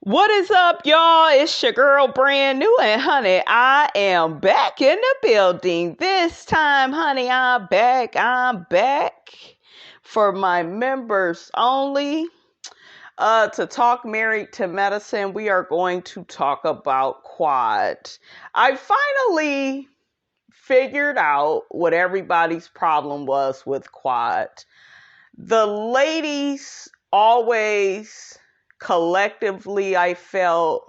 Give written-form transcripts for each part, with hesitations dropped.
What is up, y'all? It's your girl, brand new, and honey, I am back in the building. This time, honey, I'm back for my members only. To talk Married to Medicine, we are going to talk about quad. I finally figured out what everybody's problem was with quad. The ladies always collectively, I felt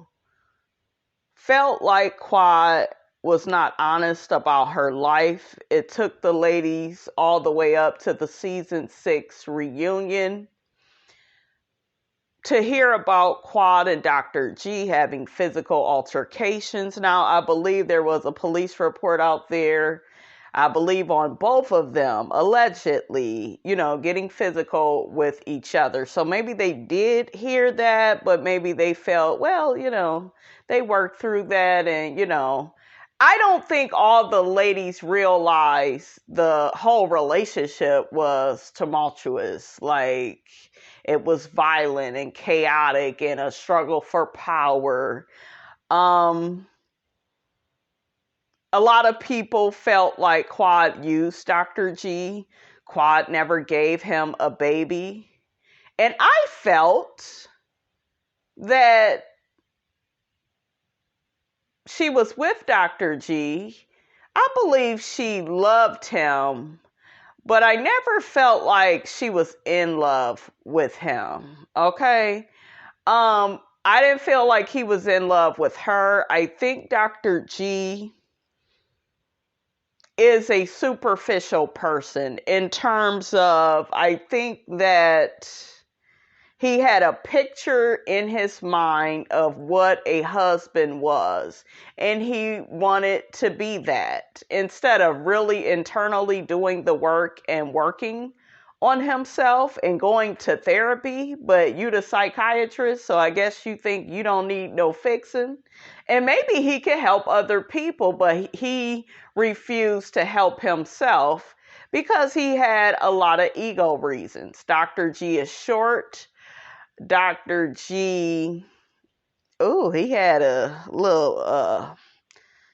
like Quad was not honest about her life. It took the ladies all the way up to the season 6 reunion to hear about Quad and Dr. G having physical altercations. Now, I believe there was a police report out there, I believe on both of them, allegedly, getting physical with each other. So maybe they did hear that, but maybe they felt, well, they worked through that. And, I don't think all the ladies realized the whole relationship was tumultuous. Like, it was violent and chaotic and a struggle for power. A lot of people felt like Quad used Dr. G. Quad never gave him a baby. And I felt that she was with Dr. G. I believe she loved him, but I never felt like she was in love with him. Okay? I didn't feel like he was in love with her. I think Dr. G is a superficial person in terms of, I think that he had a picture in his mind of what a husband was, and he wanted to be that instead of really internally doing the work and working on himself and going to therapy. But you the psychiatrist, so I guess you think you don't need no fixing. And maybe he can help other people, but he refused to help himself because he had a lot of ego reasons. Dr. G is short. Dr. G, he had a little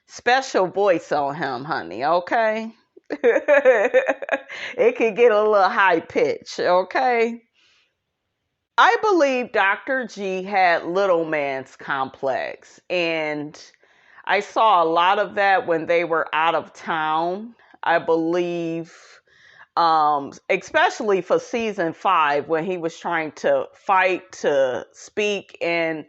special voice on him, honey, okay? It could get a little high pitch, okay? I believe Dr. G had little man's complex, and I saw a lot of that when they were out of town. I believe, especially for season 5, when he was trying to fight to speak, and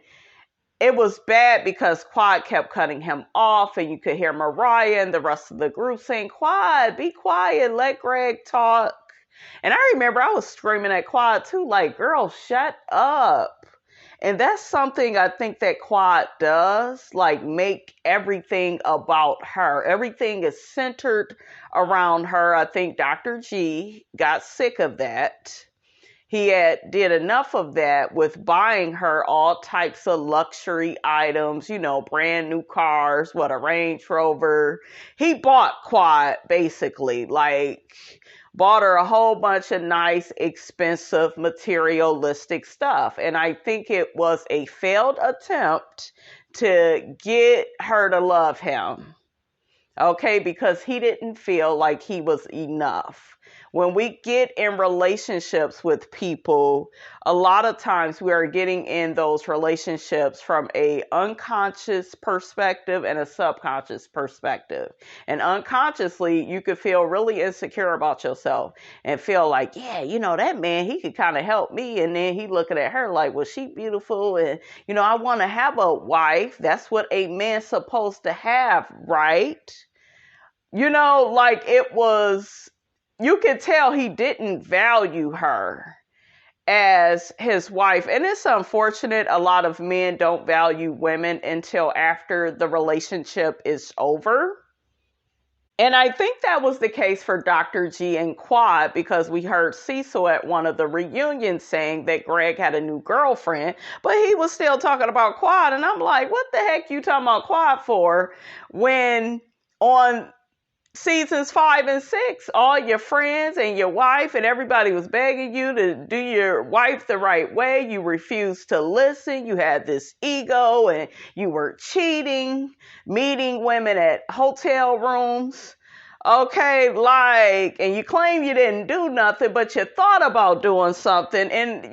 it was bad because Quad kept cutting him off, and you could hear Mariah and the rest of the group saying, "Quad, be quiet, let Greg talk." And I remember I was screaming at Quad too, like, girl, shut up. And that's something I think that Quad does, like make everything about her. Everything is centered around her. I think Dr. G got sick of that. He did enough of that with buying her all types of luxury items, brand new cars, a Range Rover. He bought Quad, basically, bought her a whole bunch of nice, expensive, materialistic stuff. And I think it was a failed attempt to get her to love him. Okay, because he didn't feel like he was enough. When we get in relationships with people, a lot of times we are getting in those relationships from a unconscious perspective and a subconscious perspective. And unconsciously, you could feel really insecure about yourself and feel like, yeah, that man, he could kind of help me. And then he looking at her like, well, she beautiful. And, I want to have a wife. That's what a man's supposed to have, right? It was, you could tell he didn't value her as his wife. And it's unfortunate a lot of men don't value women until after the relationship is over. And I think that was the case for Dr. G and Quad, because we heard Cecil at one of the reunions saying that Greg had a new girlfriend, but he was still talking about Quad. And I'm like, what the heck you talking about Quad for when on seasons 5 and 6, all your friends and your wife and everybody was begging you to do your wife the right way. You refused to listen. You had this ego and you were cheating, meeting women at hotel rooms. Okay, like, and you claim you didn't do nothing, but you thought about doing something. And,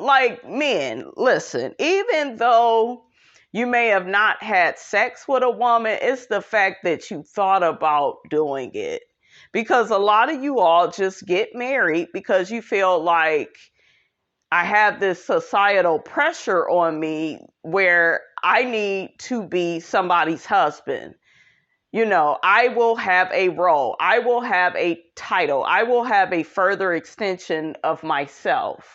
like men, listen, even though you may have not had sex with a woman, it's the fact that you thought about doing it. Because a lot of you all just get married because you feel like I have this societal pressure on me where I need to be somebody's husband. I will have a role. I will have a title. I will have a further extension of myself.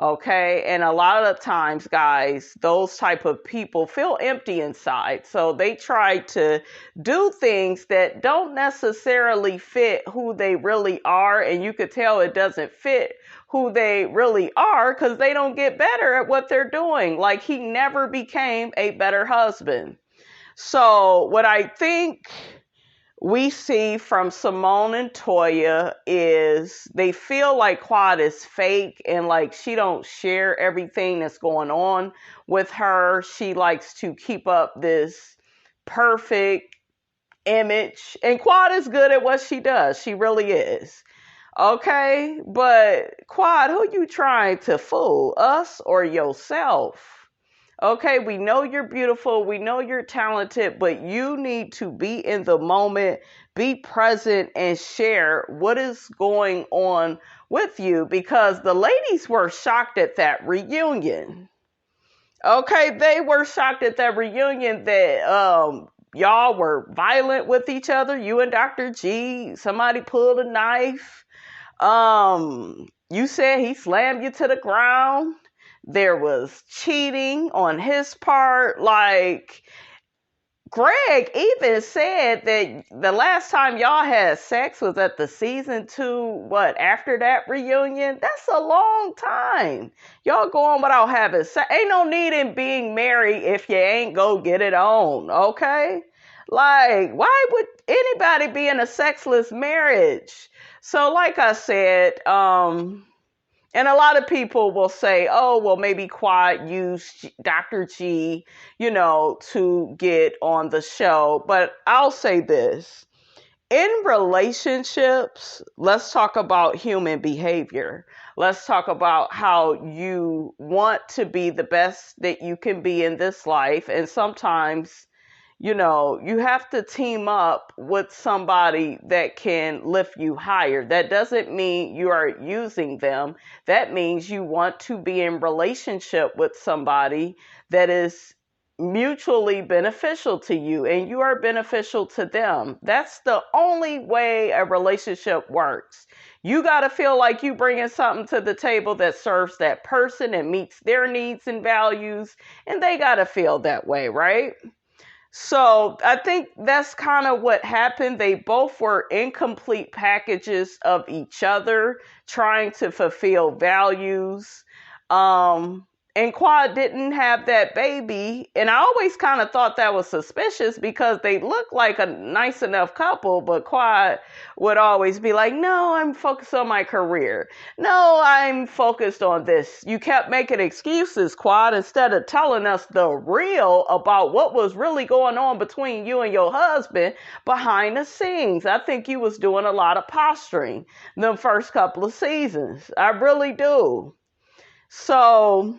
Okay. And a lot of times, guys, those type of people feel empty inside. So they try to do things that don't necessarily fit who they really are. And you could tell it doesn't fit who they really are because they don't get better at what they're doing. Like he never became a better husband. So what I think we see from Simone and Toya is they feel like Quad is fake and like she don't share everything that's going on with her. She likes to keep up this perfect image, and Quad is good at what she does. She really is. Okay, but Quad, who you trying to fool, us or yourself? Okay, we know you're beautiful. We know you're talented, but you need to be in the moment, be present, and share what is going on with you because the ladies were shocked at that reunion. Okay, they were shocked at that reunion that y'all were violent with each other. You and Dr. G, somebody pulled a knife. You said he slammed you to the ground. There was cheating on his part. Like, Greg even said that the last time y'all had sex was at the season 2, after that reunion? That's a long time. Y'all going without having sex. Ain't no need in being married if you ain't go get it on, okay? Like, why would anybody be in a sexless marriage? So, like I said, and a lot of people will say, oh, well, maybe Quad used Dr. G, to get on the show. But I'll say this. In relationships, let's talk about human behavior. Let's talk about how you want to be the best that you can be in this life. And sometimes, you have to team up with somebody that can lift you higher. That doesn't mean you are using them. That means you want to be in relationship with somebody that is mutually beneficial to you and you are beneficial to them. That's the only way a relationship works. You got to feel like you bringing something to the table that serves that person and meets their needs and values, and they got to feel that way, right? So I think that's kind of what happened. They both were incomplete packages of each other, trying to fulfill values. And Quad didn't have that baby. And I always kind of thought that was suspicious because they looked like a nice enough couple, but Quad would always be like, no, I'm focused on my career. No, I'm focused on this. You kept making excuses, Quad, instead of telling us the real about what was really going on between you and your husband behind the scenes. I think you was doing a lot of posturing the first couple of seasons. I really do. So,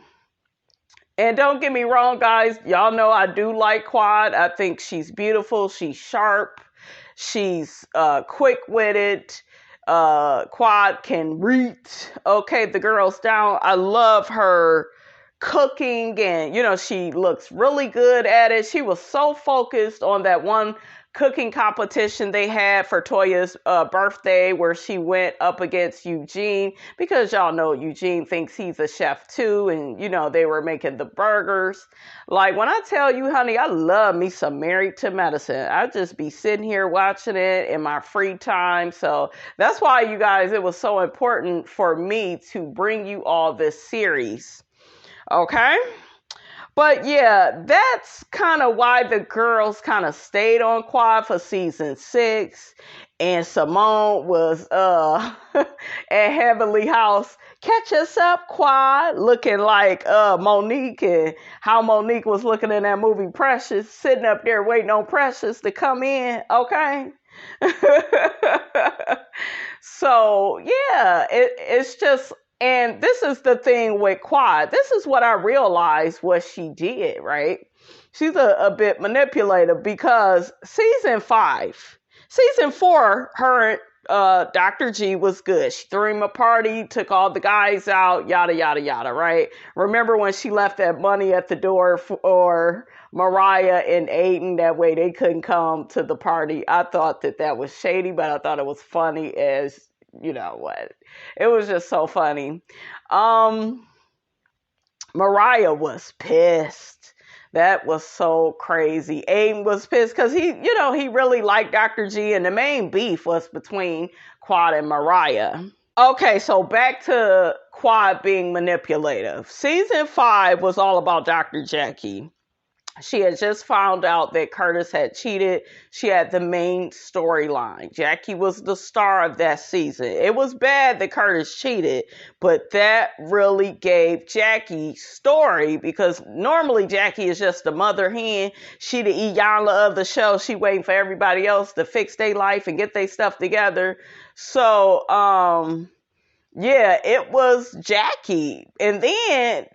and don't get me wrong, guys. Y'all know I do like Quad. I think she's beautiful. She's sharp. She's quick-witted. Quad can read. Okay, the girl's down. I love her cooking and, she looks really good at it. She was so focused on that one cooking competition they had for Toya's birthday where she went up against Eugene because y'all know Eugene thinks he's a chef too, and they were making the burgers. Like, when I tell you, honey, I love me some Married to Medicine. I just be sitting here watching it in my free time. So that's why, you guys, it was so important for me to bring you all this series. Okay? But yeah, that's kind of why the girls kind of stayed on Quad for season 6. And Simone was at Heavenly House. Catch us up, Quad, looking like Monique, and how Monique was looking in that movie Precious, sitting up there waiting on Precious to come in, okay? So yeah, it's just, and this is the thing with Quad. This is what I realized what she did, right? She's a bit manipulative because season 4, her and Dr. G was good. She threw him a party, took all the guys out, yada, yada, yada, right? Remember when she left that money at the door for Mariah and Aiden? That way they couldn't come to the party. I thought that was shady, but I thought it was funny as, you know what? It was just so funny. Mariah was pissed. That was so crazy. Aiden was pissed because he really liked Dr. G, and the main beef was between Quad and Mariah. Okay, so back to Quad being manipulative. Season 5 was all about Dr. Jackie. She had just found out that Curtis had cheated. She had the main storyline. Jackie was the star of that season. It was bad that Curtis cheated, but that really gave Jackie story, because normally Jackie is just the mother hen. She the Iyanla of the show. She waiting for everybody else to fix their life and get their stuff together. So, yeah, it was Jackie. And then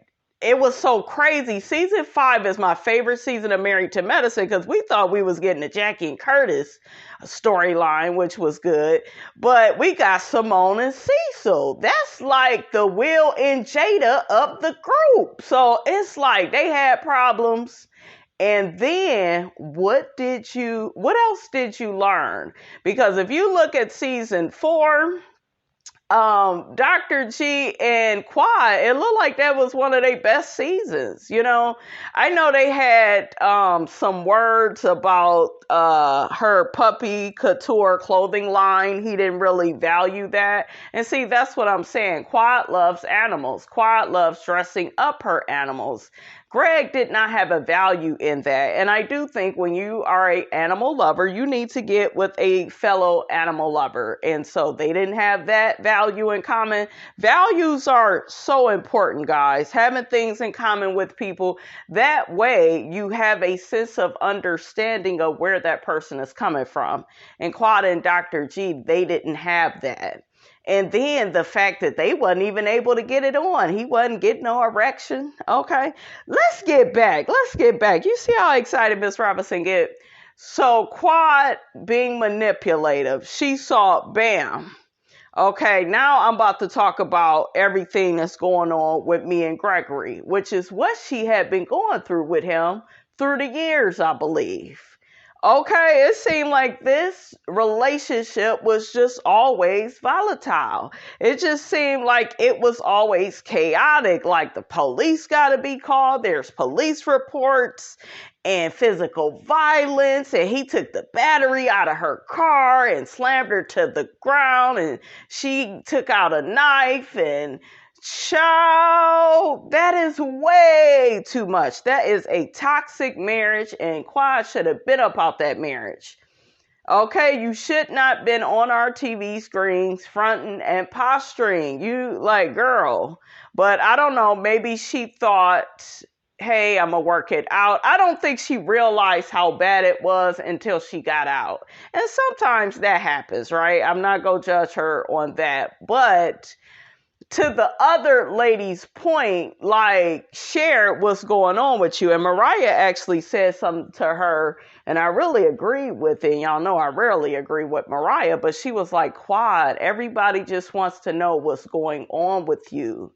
it was so crazy. Season 5 is my favorite season of Married to Medicine because we thought we was getting a Jackie and Curtis storyline, which was good. But we got Simone and Cecil. That's like the Will and Jada of the group. So it's like they had problems. And then what else did you learn? Because if you look at season 4, Dr. G and Quad, it looked like that was one of their best seasons. I know they had some words about her puppy couture clothing line. He didn't really value that. And see, that's what I'm saying. Quad loves animals. Quad loves dressing up her animals. Greg did not have a value in that. And I do think when you are an animal lover, you need to get with a fellow animal lover. And so they didn't have that value in common. Values are so important, guys. Having things in common with people. That way you have a sense of understanding of where that person is coming from. And Quad and Dr. G, they didn't have that. And then the fact that they wasn't even able to get it on. He wasn't getting no erection. Okay. Let's get back. You see how excited Miss Robinson get? So Quad being manipulative. She saw, bam. Okay, now I'm about to talk about everything that's going on with me and Gregory, which is what she had been going through with him through the years, I believe. Okay, it seemed like this relationship was just always volatile. It just seemed like it was always chaotic. Like the police got to be called. There's police reports and physical violence. And he took the battery out of her car and slammed her to the ground. And she took out a knife and... Child, that is way too much. That is a toxic marriage, and Quad should have been up out that marriage. Okay, you should not been on our TV screens fronting and posturing. You like, girl. But I don't know, maybe she thought, hey, I'm gonna work it out. I don't think she realized how bad it was until she got out. And sometimes that happens, right? I'm not gonna judge her on that, but to the other lady's point, like, share what's going on with you. And Mariah actually said something to her, and I really agree with it. Y'all know I rarely agree with Mariah, but she was like, Quad, everybody just wants to know what's going on with you.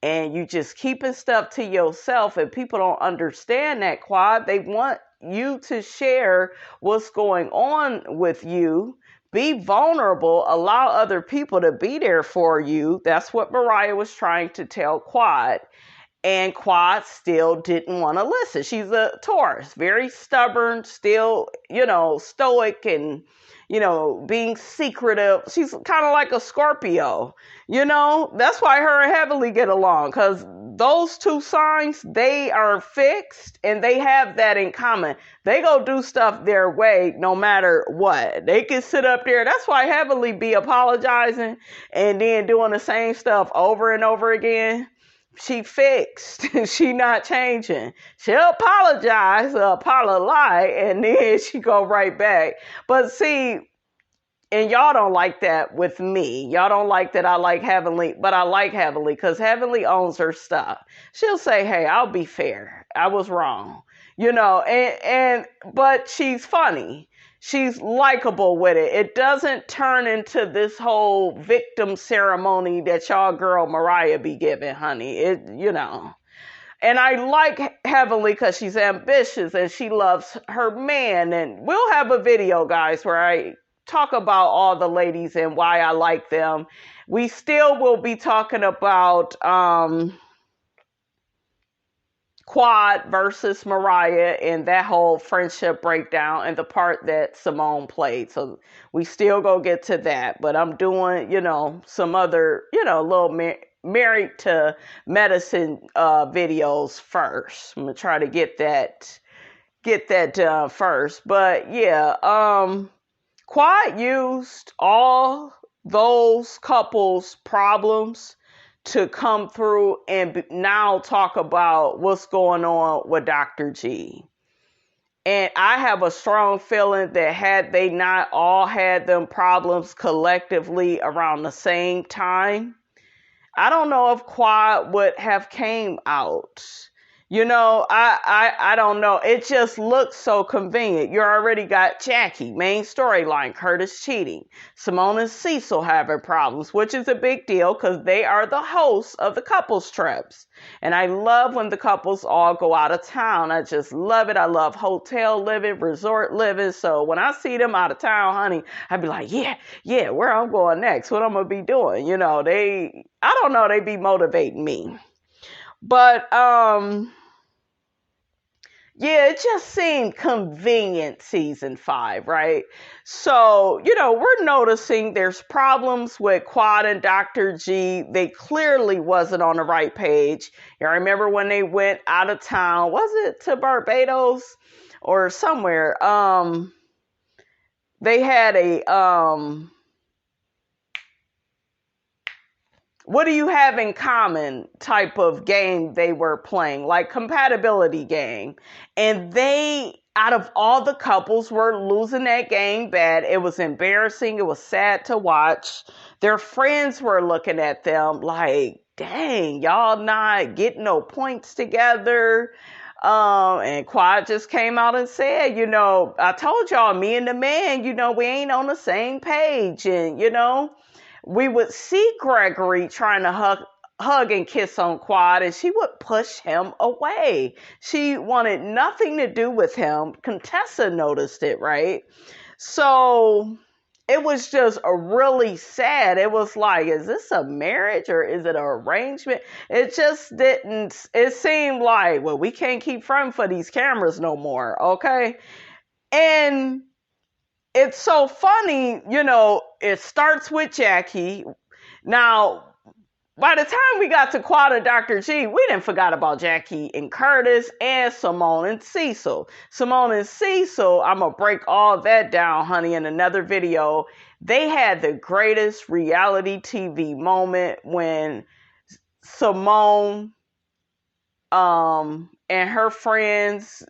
And you just keeping stuff to yourself, and people don't understand that, Quad. They want you to share what's going on with you. Be vulnerable, allow other people to be there for you. That's what Mariah was trying to tell Quad. And Quad still didn't want to listen. She's a Taurus, very stubborn, still, stoic and, being secretive. She's kind of like a Scorpio, That's why her and Heavenly get along, because those two signs, they are fixed and they have that in common. They go do stuff their way no matter what. They can sit up there. That's why Heavenly be apologizing and then doing the same stuff over and over again. She fixed. She not changing. She'll apologize, and then she go right back. But see, and y'all don't like that with me. Y'all don't like that I like Heavenly, but I like Heavenly because Heavenly owns her stuff. She'll say, hey, I'll be fair. I was wrong. But she's funny. She's likable with it. It doesn't turn into this whole victim ceremony that y'all girl Mariah be giving, honey. And I like Heavenly because she's ambitious and she loves her man. And we'll have a video, guys, where I talk about all the ladies and why I like them. We still will be talking about Quad versus Mariah and that whole friendship breakdown and the part that Simone played. So we still go get to that, but I'm doing, some other, little married to medicine videos first. I'm gonna try to get that done first. But yeah, Quad used all those couples' problems to come through and now talk about what's going on with Dr. G. And I have a strong feeling that had they not all had them problems collectively around the same time, I don't know if Quad would have came out. I don't know. It just looks so convenient. You already got Jackie, main storyline, Curtis cheating. Simone and Cecil having problems, which is a big deal because they are the hosts of the couples trips. And I love when the couples all go out of town. I just love it. I love hotel living, resort living. So when I see them out of town, honey, I'd be like, yeah, where I'm going next, what I'm going to be doing. I don't know, they be motivating me. But, yeah, it just seemed convenient season 5, right? So, we're noticing there's problems with Quad and Dr. G. They clearly wasn't on the right page. I remember when they went out of town, was it to Barbados or somewhere? They had a, what do you have in common type of game they were playing, like compatibility game. And they, out of all the couples, were losing that game bad. It was embarrassing. It was sad to watch. Their friends were looking at them like, dang, y'all not getting no points together. And Quad just came out and said, I told y'all, me and the man, we ain't on the same page. And, we would see Gregory trying to hug and kiss on Quad, and she would push him away. She wanted nothing to do with him. Contessa noticed it, right? So it was just a really sad. It was like, is this a marriage or is it an arrangement? It just didn't. It seemed like, well, we can't keep fronting for these cameras no more, okay? And it's so funny, it starts with Jackie. Now, by the time we got to Quad and Dr. G, we didn't forget about Jackie and Curtis and Simone and Cecil. Simone and Cecil, I'm going to break all that down, honey, in another video. They had the greatest reality TV moment when Simone and her friends,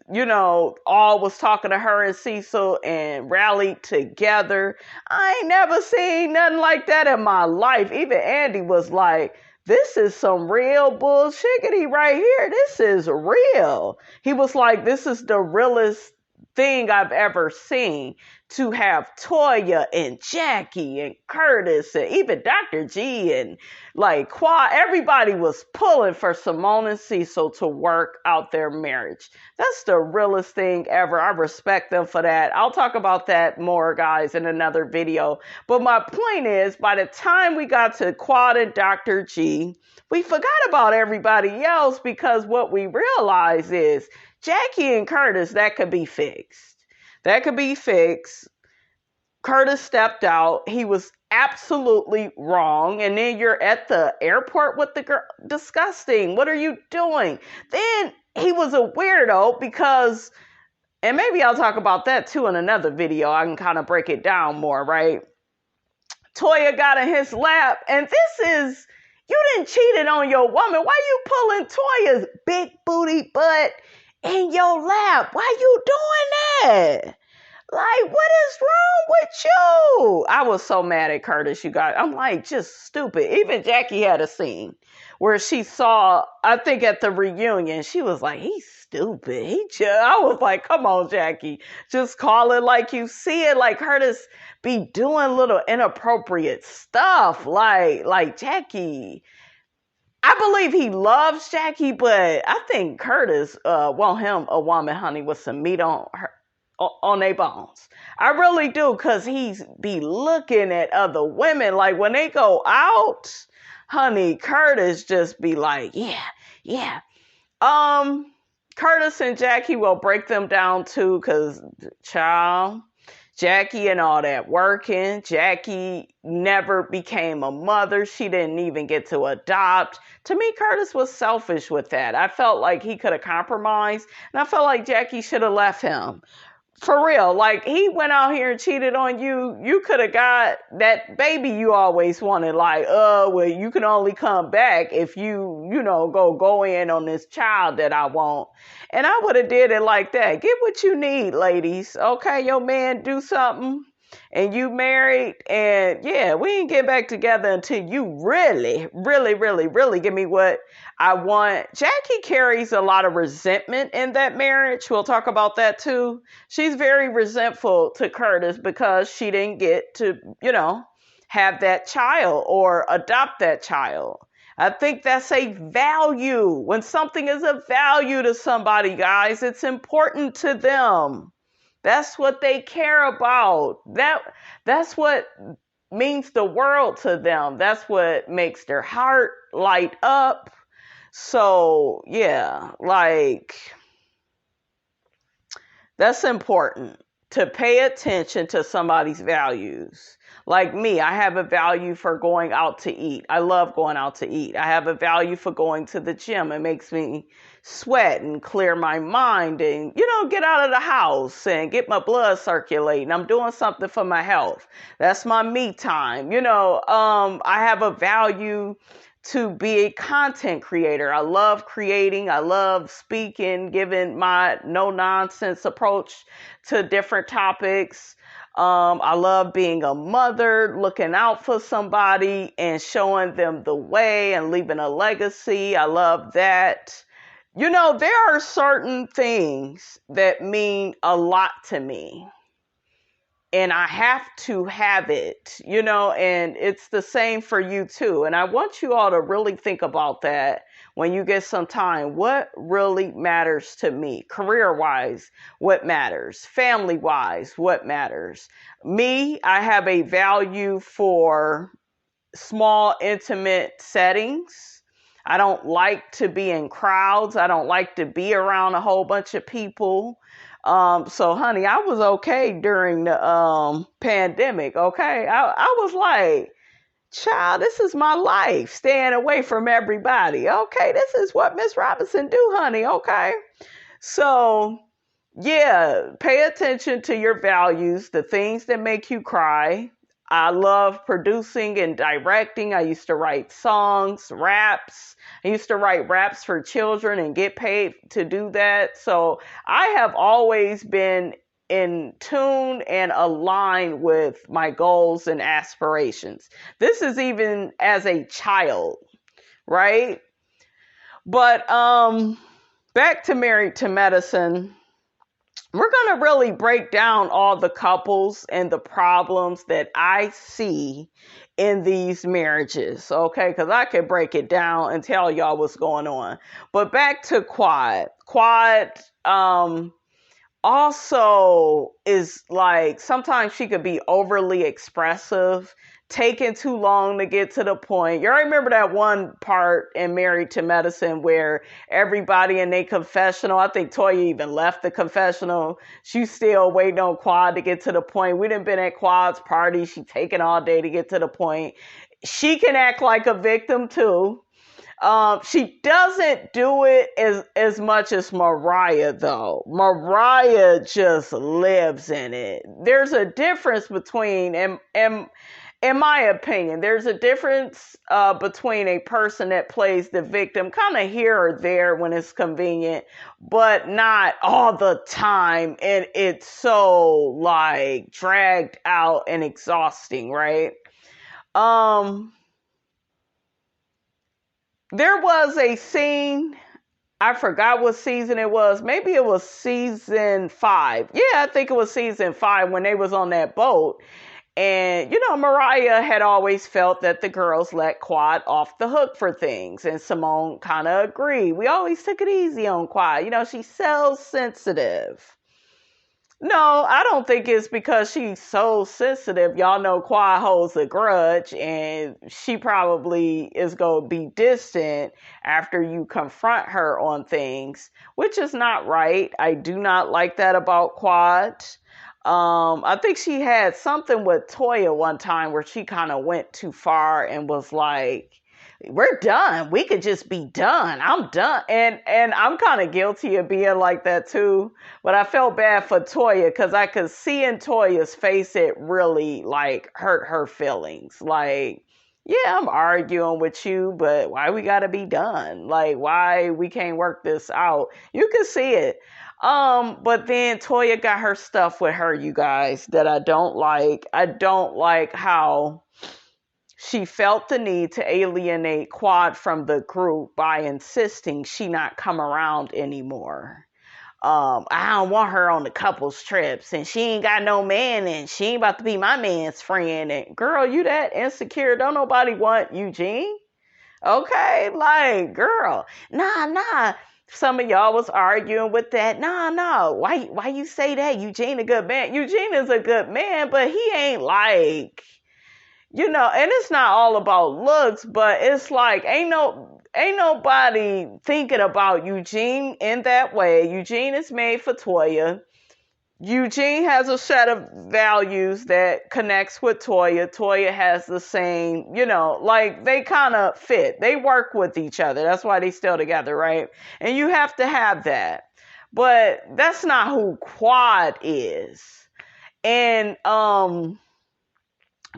all was talking to her and Cecil and rallied together. I ain't never seen nothing like that in my life. Even Andy was like, this is some real bullshiggity right here. This is real. He was like, this is the realest thing I've ever seen, to have Toya and Jackie and Curtis and even Dr. G and like Quad. Everybody was pulling for Simone and Cecil to work out their marriage. That's the realest thing ever. I respect them for that. I'll talk about that more, guys, in another video. But my point is, by the time we got to Quad and Dr. G, we forgot about everybody else, because what we realized is Jackie and Curtis, that could be fixed. That could be fixed. Curtis stepped out. He was absolutely wrong. And then you're at the airport with the girl. Disgusting. What are you doing? Then he was a weirdo because, and maybe I'll talk about that too in another video. I can kind of break it down more, right? Toya got in his lap, and this is, you didn't cheated on your woman. Why you pulling Toya's big booty butt in your lap? Why you doing that? Like, what is wrong with you? I was so mad at Curtis, you guys. I'm like, just stupid. Even Jackie had a scene where she saw, I think at the reunion, she was like, he's stupid. I was like, come on, Jackie. Just call it like you see it. Like Curtis be doing little inappropriate stuff. Like Jackie. I believe he loves Jackie, but I think Curtis want him a woman, honey, with some meat on their bones. I really do, because he's be looking at other women. Like when they go out, honey, Curtis just be like, yeah. Curtis and Jackie will break them down too, because child, Jackie and all that working. Jackie never became a mother. She didn't even get to adopt. To me, Curtis was selfish with that. I felt like he could have compromised, and I felt like Jackie should have left him. For real, like he went out here and cheated on you. You could have got that baby you always wanted. Like, well, you can only come back if you go in on this child that I want. And I would have did it like that. Get what you need, ladies. Okay, your man do something and you married, and yeah, we ain't get back together until you really, really, really, really give me what I want. Jackie carries a lot of resentment in that marriage. We'll talk about that too. She's very resentful to Curtis because she didn't get to, have that child or adopt that child. I think that's a value. When something is a value to somebody, guys, it's important to them. That's what they care about. That's what means the world to them. That's what makes their heart light up. So, yeah, like, that's important, to pay attention to somebody's values. Like me, I have a value for going out to eat. I love going out to eat. I have a value for going to the gym. It makes me sweat and clear my mind and, get out of the house and get my blood circulating. I'm doing something for my health. That's my me time. I have a value to be a content creator. I love creating. I love speaking, giving my no nonsense approach to different topics. I love being a mother, looking out for somebody and showing them the way and leaving a legacy. I love that. There are certain things that mean a lot to me, and I have to have it, and it's the same for you too. And I want you all to really think about that when you get some time. What really matters to me? Career-wise, what matters? Family-wise, what matters? Me, I have a value for small, intimate settings. I don't like to be in crowds. I don't like to be around a whole bunch of people. So honey, I was okay during the pandemic. Okay. I was like, child, this is my life, staying away from everybody. Okay, this is what Miss Robinson do, honey. Okay. So yeah, pay attention to your values, the things that make you cry. I love producing and directing. I used to write songs, raps. I used to write raps for children and get paid to do that. So I have always been in tune and aligned with my goals and aspirations. This is even as a child, right? But back to Married to Medicine. We're going to really break down all the couples and the problems that I see in these marriages, okay? Because I could break it down and tell y'all what's going on. But back to Quad. Quad also is like, sometimes she could be overly expressive taking too long to get to the point. You remember that one part in Married to Medicine where everybody in their confessional, I think Toya even left the confessional. She's still waiting on Quad to get to the point. We done been at Quad's party. She taking all day to get to the point. She can act like a victim too. She doesn't do it as much as Mariah, though. Mariah just lives in it. There's a difference between, in my opinion, there's a difference between a person that plays the victim kind of here or there when it's convenient, but not all the time. And it's so like dragged out and exhausting, right? There was a scene, I forgot what season it was. Maybe it was season 5. Yeah, I think it was season 5 when they was on that boat. And, Mariah had always felt that the girls let Quad off the hook for things. And Simone kind of agreed. We always took it easy on Quad. She's so sensitive. No, I don't think it's because she's so sensitive. Y'all know Quad holds a grudge and she probably is going to be distant after you confront her on things, which is not right. I do not like that about Quad. I think she had something with Toya one time where she kind of went too far and was like, we're done. We could just be done. I'm done. And I'm kind of guilty of being like that too. But I felt bad for Toya because I could see in Toya's face it really like hurt her feelings. Like, yeah, I'm arguing with you, but why we gotta be done? Like, why we can't work this out? You can see it. But then Toya got her stuff with her, you guys, that I don't like. I don't like how she felt the need to alienate Quad from the group by insisting she not come around anymore. I don't want her on the couples trips and she ain't got no man and she ain't about to be my man's friend. And girl, you that insecure. Don't nobody want Eugene. Okay. Like, girl, nah. Some of y'all was arguing with that. Nah. Why you say that? Eugene a good man. Eugene is a good man, but he ain't like, and it's not all about looks, but it's like, ain't nobody thinking about Eugene in that way. Eugene is made for Toya. Eugene has a set of values that connects with Toya. Toya has the same, like they kind of fit. They work with each other. That's why they still together, right? And you have to have that. But that's not who Quad is. And,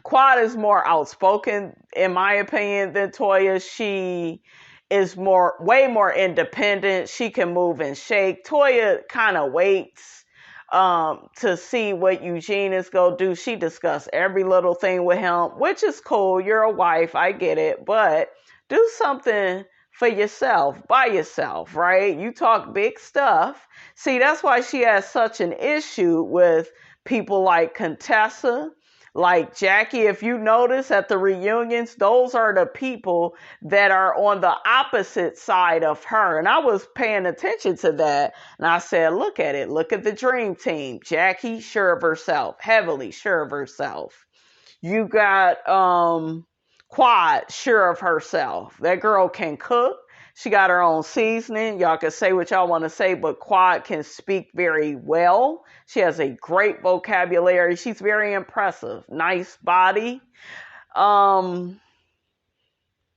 Quad is more outspoken, in my opinion, than Toya. She is way more independent. She can move and shake. Toya kind of waits to see what Eugene is going to do. She discussed every little thing with him, which is cool. You're a wife. I get it. But do something for yourself, by yourself, right? You talk big stuff. See, that's why she has such an issue with people like Contessa, like Jackie. If you notice at the reunions, those are the people that are on the opposite side of her. And I was paying attention to that. And I said, look at it. Look at the dream team. Jackie, sure of herself, heavily sure of herself. You got Quad, sure of herself. That girl can cook. She got her own seasoning. Y'all can say what y'all want to say, but Quad can speak very well. She has a great vocabulary. She's very impressive. Nice body.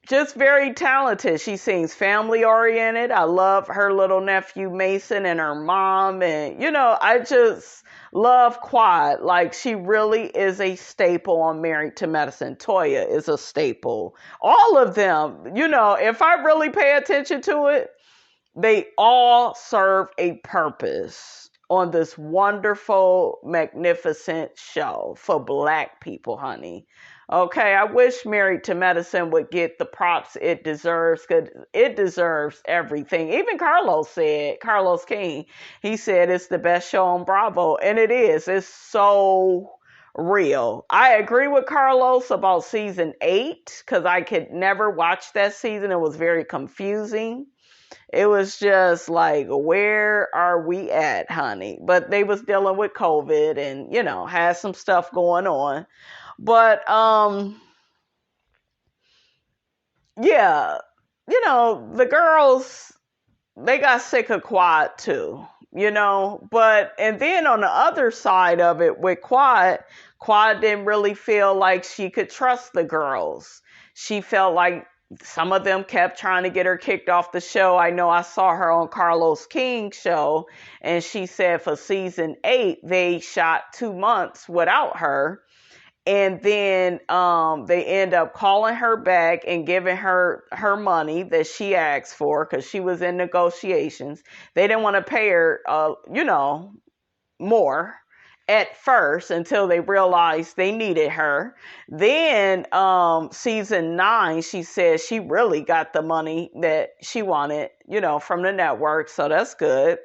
Just very talented. She seems family oriented. I love her little nephew Mason and her mom. And, I just love Quad. Like, she really is a staple on Married to Medicine. Toya is a staple. All of them, if I really pay attention to it, they all serve a purpose on this wonderful, magnificent show for Black people, honey. Okay, I wish Married to Medicine would get the props it deserves, because it deserves everything. Even Carlos King, he said it's the best show on Bravo, and it is. It's so real. I agree with Carlos about season 8, because I could never watch that season. It was very confusing. It was just like, where are we at, honey? But they was dealing with COVID and, had some stuff going on. But yeah, the girls, they got sick of Quad too, but, and then on the other side of it with Quad didn't really feel like she could trust the girls. She felt like some of them kept trying to get her kicked off the show. I know I saw her on Carlos King's show, and she said for season 8, they shot 2 months without her. And then they end up calling her back and giving her her money that she asked for because she was in negotiations. They didn't want to pay her, more at first until they realized they needed her. Then season 9, she said she really got the money that she wanted, from the network. So that's good.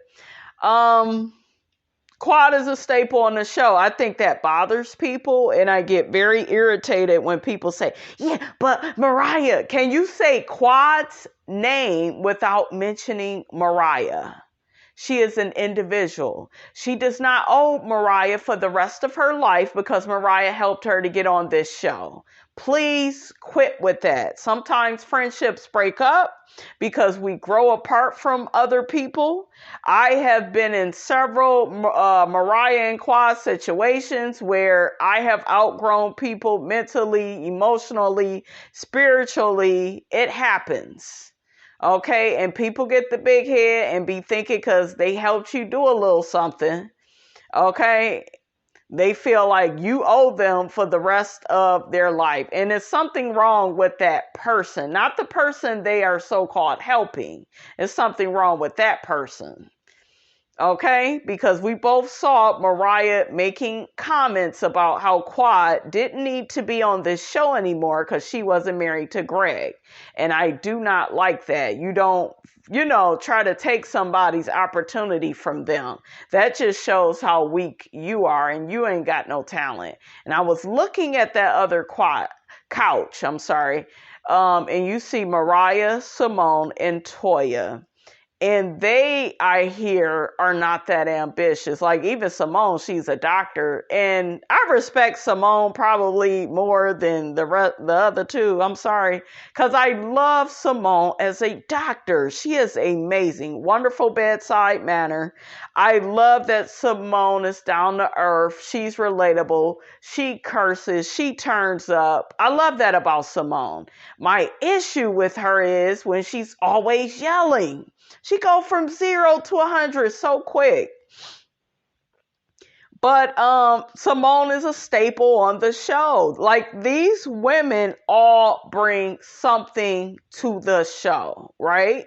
Quad is a staple on the show. I think that bothers people, and I get very irritated when people say, yeah, but Mariah, can you say Quad's name without mentioning Mariah? She is an individual. She does not owe Mariah for the rest of her life because Mariah helped her to get on this show. Please quit with that. Sometimes friendships break up because we grow apart from other people. I have been in several Mariah and Quad situations where I have outgrown people mentally, emotionally, spiritually. It happens. Okay, and people get the big head and be thinking because they helped you do a little something, okay, they feel like you owe them for the rest of their life. And there's something wrong with that person, not the person they are so-called helping. There's something wrong with that person. Okay, because we both saw Mariah making comments about how Quad didn't need to be on this show anymore because she wasn't married to Greg. And I do not like that. You don't, try to take somebody's opportunity from them. That just shows how weak you are and you ain't got no talent. And I was looking at that other couch, and you see Mariah, Simone, and Toya. And they, I hear, are not that ambitious. Like even Simone, she's a doctor. And I respect Simone probably more than the other two. I'm sorry. Because I love Simone as a doctor. She is amazing. Wonderful bedside manner. I love that Simone is down to earth. She's relatable. She curses. She turns up. I love that about Simone. My issue with her is when she's always yelling. She go from 0 to 100 so quick. But Simone is a staple on the show. Like these women all bring something to the show, right?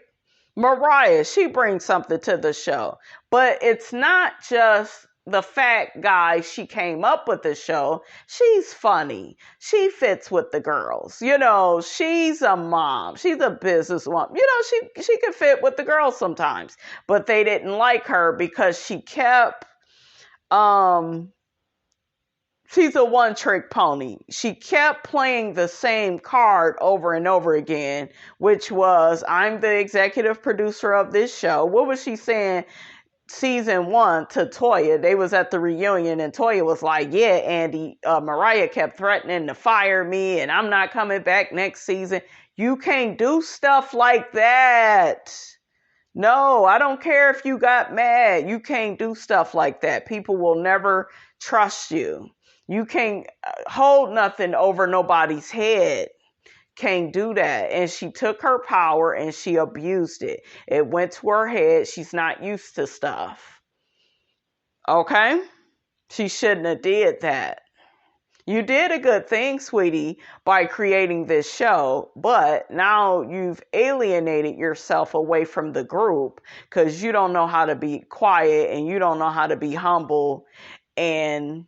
Mariah, she brings something to the show. But it's not just the fact, guys, she came up with the show. She's funny. She fits with the girls. She's a mom. She's a businesswoman. She can fit with the girls sometimes. But they didn't like her because she kept, she's a one-trick pony. She kept playing the same card over and over again, which was, I'm the executive producer of this show. What was she saying? Season 1 to Toya, they was at the reunion and Toya was like, yeah, Andy, Mariah kept threatening to fire me and I'm not coming back next season. You can't do stuff like that. No, I don't care if you got mad. You can't do stuff like that. People will never trust you. You can't hold nothing over nobody's head. Can't do that. And she took her power and she abused it. It went to her head. She's not used to stuff. Okay? She shouldn't have did that. You did a good thing, sweetie, by creating this show, but now you've alienated yourself away from the group because you don't know how to be quiet and you don't know how to be humble. And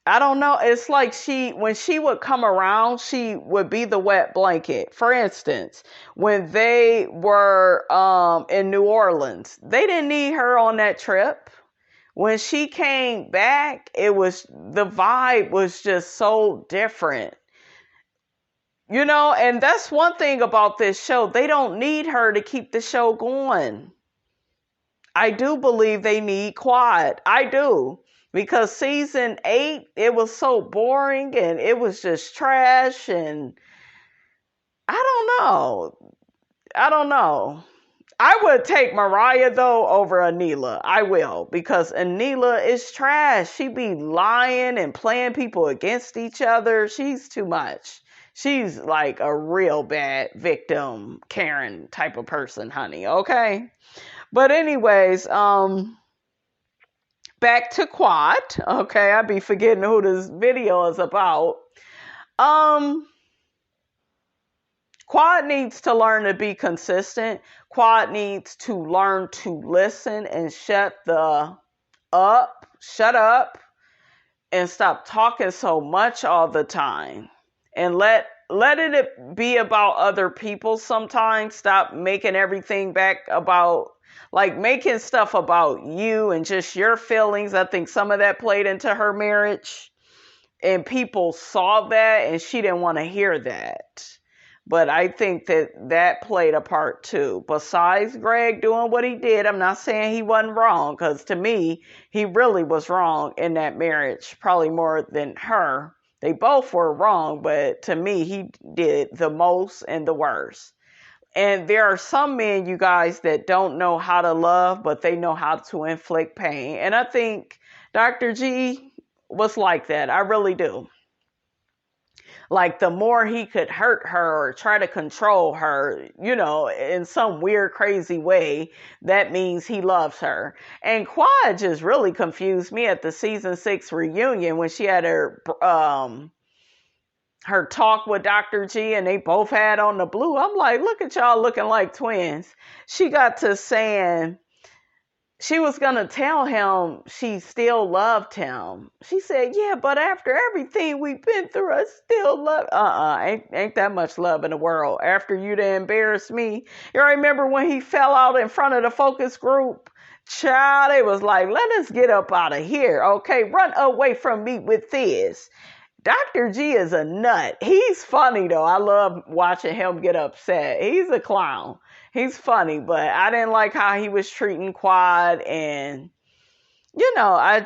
I don't know. It's like when she would come around, she would be the wet blanket. For instance, when they were in New Orleans, they didn't need her on that trip. When she came back, the vibe was just so different. And that's one thing about this show. They don't need her to keep the show going. I do believe they need Quad. I do. Because season 8, it was so boring and it was just trash. And I don't know. I don't know. I would take Mariah though over Anila. I will, because Anila is trash. She be lying and playing people against each other. She's too much. She's like a real bad victim, Karen type of person, honey. Okay. But anyways, back to Quad. Okay, I be forgetting who this video is about. Um, Quad needs to learn to be consistent. Quad needs to learn to listen and shut up and stop talking so much all the time. And let it be about other people sometimes. Stop making everything back about, like, making stuff about you and just your feelings. I think some of that played into her marriage. And people saw that and she didn't want to hear that. But I think that played a part too. Besides Greg doing what he did, I'm not saying he wasn't wrong, because to me, he really was wrong in that marriage, probably more than her. They both were wrong, but to me, he did the most and the worst. And there are some men, you guys, that don't know how to love, but they know how to inflict pain. And I think Dr. G was like that. I really do. Like, the more he could hurt her or try to control her, in some weird, crazy way, that means he loves her. And Quad just really confused me at the season 6 reunion when she had her talk with Dr. G and they both had on the blue. I'm like, look at y'all looking like twins. She got to saying she was going to tell him she still loved him. She said, yeah, but after everything we've been through, I still love... Ain't that much love in the world. After you done embarrassed me. You remember when he fell out in front of the focus group? Child, it was like, let us get up out of here, okay? Run away from me with this. Dr. G is a nut. He's funny, though. I love watching him get upset. He's a clown. He's funny, but I didn't like how he was treating Quad, and I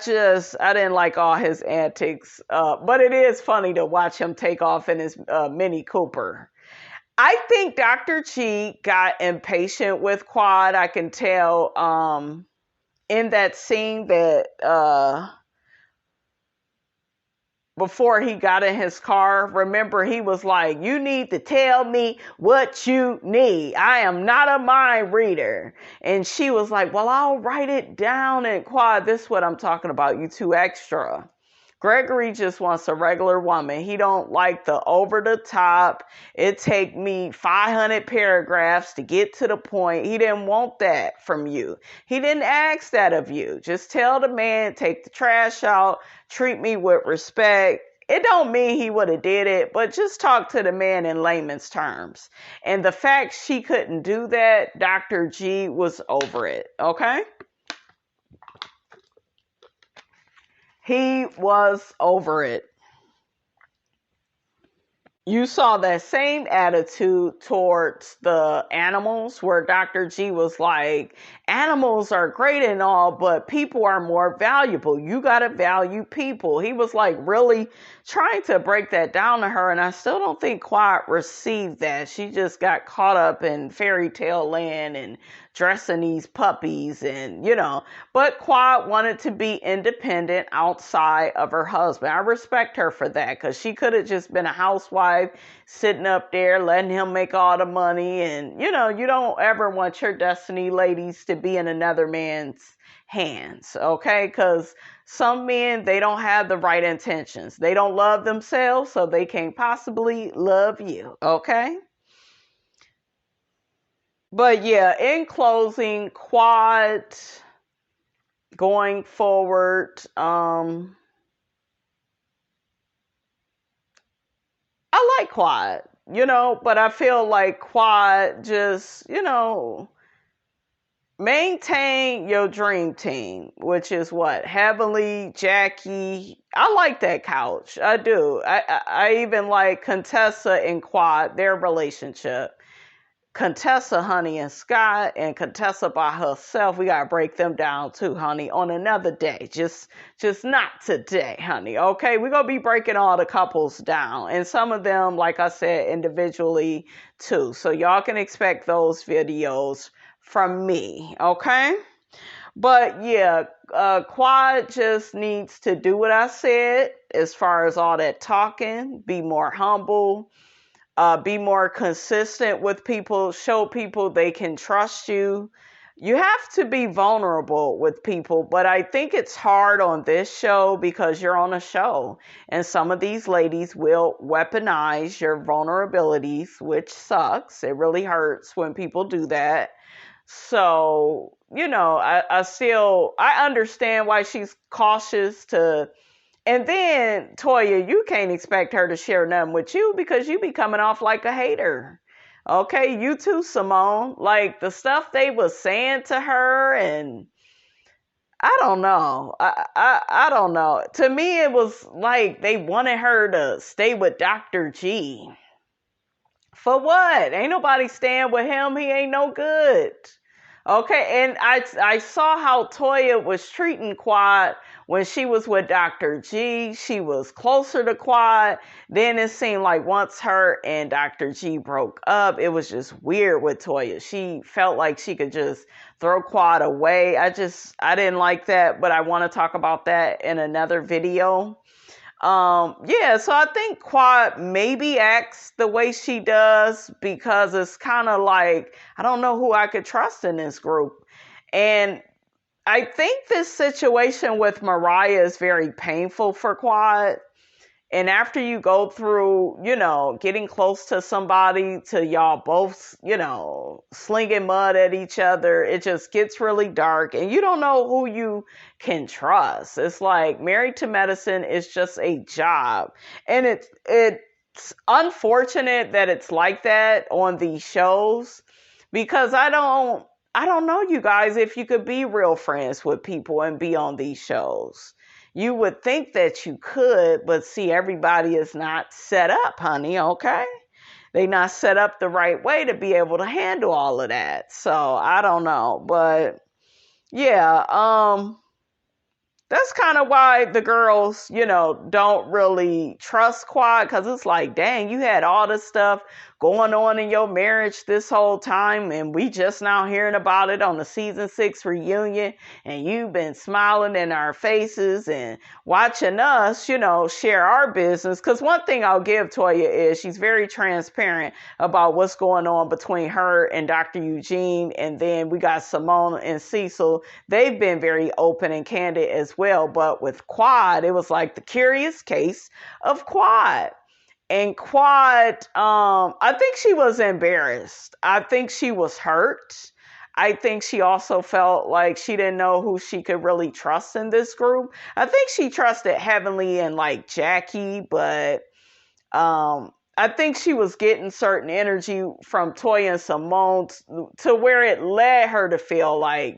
didn't like all his antics. But it is funny to watch him take off in his Mini Cooper. I think Dr. G got impatient with Quad. I can tell in that scene that before he got in his car, remember, he was like, you need to tell me what you need. I am not a mind reader. And she was like, well, I'll write it down. And Quad, this is what I'm talking about. You too extra. Gregory just wants a regular woman. He don't like the over the top. It take me 500 paragraphs to get to the point. He didn't want that from you. He didn't ask that of you. Just tell the man, take the trash out, treat me with respect. It don't mean he would have did it, but just talk to the man in layman's terms. And the fact she couldn't do that, Dr. G was over it. Okay? He was over it. You saw that same attitude towards the animals, where Dr. G was like, animals are great and all, but people are more valuable. You got to value people. He was like really trying to break that down to her, and I still don't think Quad received that. She just got caught up in fairy tale land and dressing these puppies and, but Quad wanted to be independent outside of her husband. I respect her for that, because she could have just been a housewife sitting up there letting him make all the money. And, you don't ever want your destiny ladies to be in another man's hands, okay? Because some men, they don't have the right intentions. They don't love themselves, so they can't possibly love you, okay? But yeah, in closing, Quad going forward, I like Quad, but I feel like Quad just, maintain your dream team, which is what? Heavenly, Jackie. I like that couch. I do. I even like Contessa and Quad, their relationship. Contessa, honey, and Scott, and Contessa by herself, we gotta break them down too, honey, on another day. Just not today, honey. Okay, we're gonna be breaking all the couples down, and some of them, like I said, individually too. So y'all can expect those videos from me. Okay. But yeah, Quad just needs to do what I said as far as all that talking, be more humble, be more consistent with people, show people they can trust you. You have to be vulnerable with people, but I think it's hard on this show because you're on a show, and some of these ladies will weaponize your vulnerabilities, which sucks. It really hurts when people do that. So, I understand why she's cautious to. And then, Toya, you can't expect her to share nothing with you because you be coming off like a hater. Okay, you too, Simone. Like the stuff they was saying to her, and I don't know. I don't know. To me, it was like they wanted her to stay with Dr. G. For what? Ain't nobody staying with him. He ain't no good. Okay, and I saw how Toya was treating Quad when she was with Dr. G. She was closer to Quad. Then it seemed like once her and Dr. G broke up, it was just weird with Toya. She felt like she could just throw Quad away. I didn't like that, but I want to talk about that in another video. So I think Quad maybe acts the way she does because it's kind of like, I don't know who I could trust in this group. And I think this situation with Mariah is very painful for Quad. And after you go through, getting close to somebody to y'all both, slinging mud at each other, it just gets really dark and you don't know who you can trust. It's like Married to Medicine is just a job. And it's unfortunate that it's like that on these shows because I don't know, you guys, if you could be real friends with people and be on these shows. You would think that you could, but see, everybody is not set up, honey, okay? They not set up the right way to be able to handle all of that. So, I don't know. But, yeah, that's kind of why the girls, don't really trust Quad, because it's like, dang, you had all this stuff going on in your marriage this whole time, and we just now hearing about it on the season 6 reunion, and you've been smiling in our faces and watching us, share our business. Because one thing I'll give Toya is she's very transparent about what's going on between her and Dr. Eugene, and then we got Simone and Cecil. They've been very open and candid as well, but with Quad, it was like the curious case of Quad. And Quad, I think she was embarrassed. I think she was hurt. I think she also felt like she didn't know who she could really trust in this group. I think she trusted Heavenly and like Jackie, but I think she was getting certain energy from Toya and Simone to where it led her to feel like,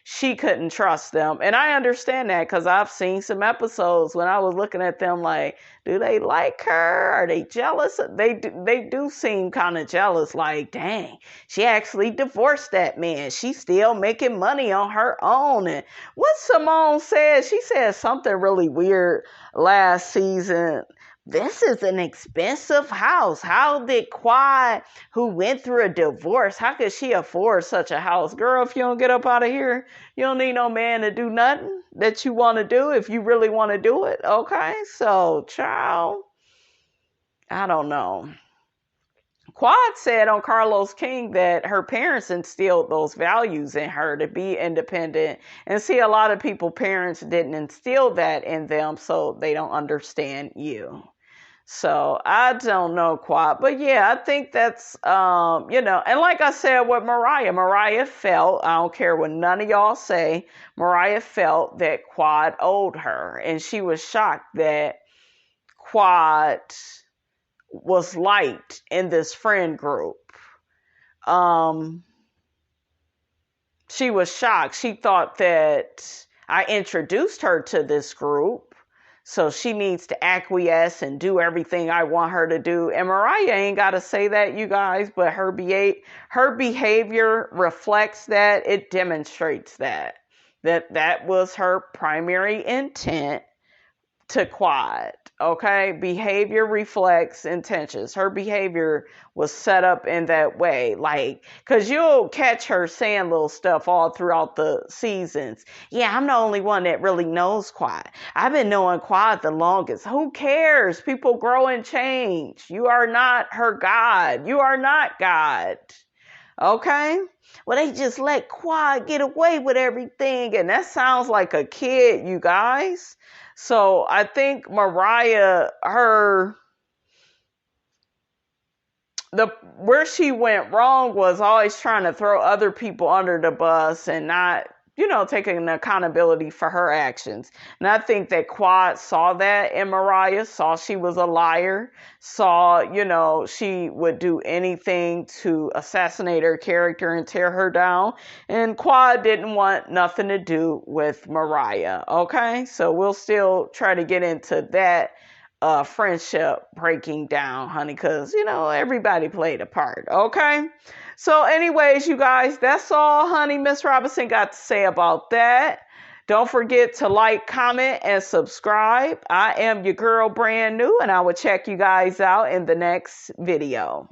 she couldn't trust them. And I understand that because I've seen some episodes when I was looking at them like, do they like her? Are they jealous? They do seem kind of jealous. Like, dang, she actually divorced that man. She's still making money on her own. And what Simone said, she said something really weird last season. This is an expensive house. How did Quad, who went through a divorce, how could she afford such a house? Girl, if you don't get up out of here, you don't need no man to do nothing that you want to do if you really want to do it. Okay? So, child, I don't know. Quad said on Carlos King that her parents instilled those values in her to be independent. And see, a lot of people, parents didn't instill that in them, so they don't understand you. So I don't know, Quad. But yeah, I think that's, and like I said with Mariah felt, I don't care what none of y'all say, Mariah felt that Quad owed her. And she was shocked that Quad was liked in this friend group. She was shocked. She thought that I introduced her to this group. So she needs to acquiesce and do everything I want her to do. And Mariah ain't got to say that, you guys, but her behavior reflects that. It demonstrates that. That was her primary intent to Quad. Okay, behavior reflects intentions. Her behavior was set up in that way, like, because you'll catch her saying little stuff all throughout the seasons. Yeah, I'm the only one that really knows Quad. I've been knowing Quad the longest. Who cares? People grow and change. You are not her God. You are not God. Okay? Well, they just let Quad get away with everything, and that sounds like a kid, you guys. So I think Mariah, where she went wrong was always trying to throw other people under the bus and not, taking accountability for her actions. And I think that Quad saw that in Mariah, saw she was a liar, saw, she would do anything to assassinate her character and tear her down. And Quad didn't want nothing to do with Mariah. Okay, so we'll still try to get into that friendship breaking down, honey, because everybody played a part. Okay, so anyways, you guys, that's all honey Miss Robinson got to say about that. Don't forget to like, comment, and subscribe. I am your girl Brand New, and I will check you guys out in the next video.